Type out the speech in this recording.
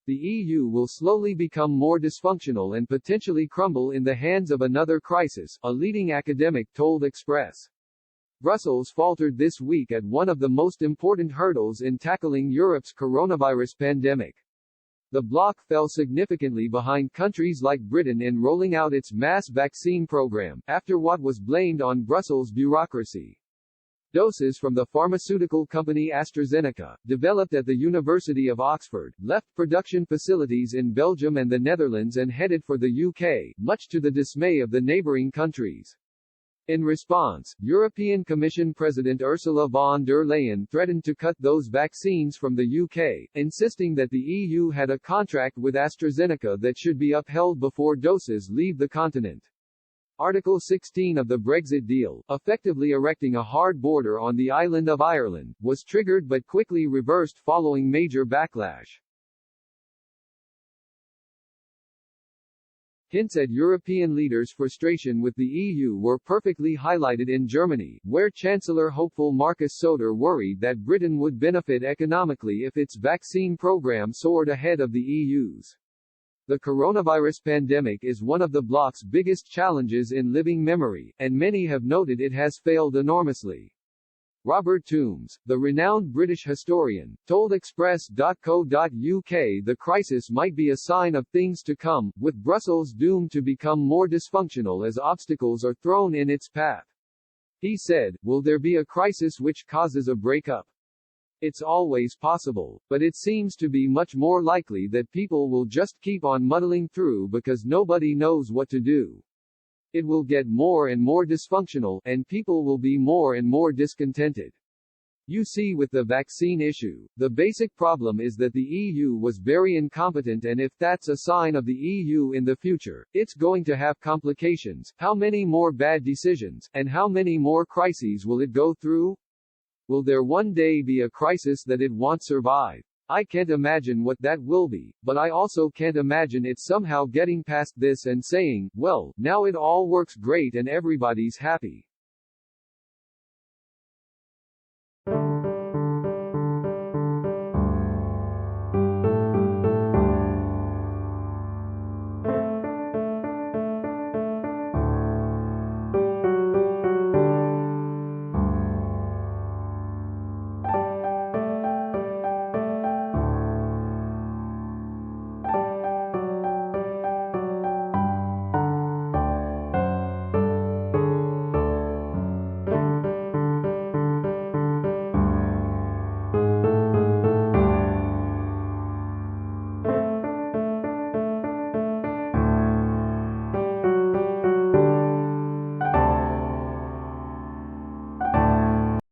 The EU will slowly become more dysfunctional and potentially crumble in the hands of another crisis, a leading academic told Express. Brussels faltered this week at one of the most important hurdles in tackling Europe's coronavirus pandemic. The bloc fell significantly behind countries like Britain in rolling out its mass vaccine program, after what was blamed on Brussels' bureaucracy. Doses from the pharmaceutical company AstraZeneca, developed at the University of Oxford, left production facilities in Belgium and the Netherlands and headed for the UK, much to the dismay of the neighbouring countries. In response, European Commission President Ursula von der Leyen threatened to cut those vaccines from the UK, insisting that the EU had a contract with AstraZeneca that should be upheld before doses leave the continent. Article 16 of the Brexit deal, effectively erecting a hard border on the island of Ireland, was triggered but quickly reversed following major backlash. Hints at European leaders' frustration with the EU were perfectly highlighted in Germany, where Chancellor-hopeful Markus Söder worried that Britain would benefit economically if its vaccine program soared ahead of the EU's. The coronavirus pandemic is one of the bloc's biggest challenges in living memory, and many have noted it has failed enormously. Robert Toombs, the renowned British historian, told Express.co.uk the crisis might be a sign of things to come, with Brussels doomed to become more dysfunctional as obstacles are thrown in its path. He said, "Will there be a crisis which causes a breakup? It's always possible, but it seems to be much more likely that people will just keep on muddling through because nobody knows what to do. It will get more and more dysfunctional, and people will be more and more discontented." You see, with the vaccine issue, the basic problem is that the EU was very incompetent, and if that's a sign of the EU in the future, it's going to have complications. How many more bad decisions, and how many more crises will it go through? Will there one day be a crisis that it won't survive? I can't imagine what that will be, but I also can't imagine it somehow getting past this and saying, well, now it all works great and everybody's happy.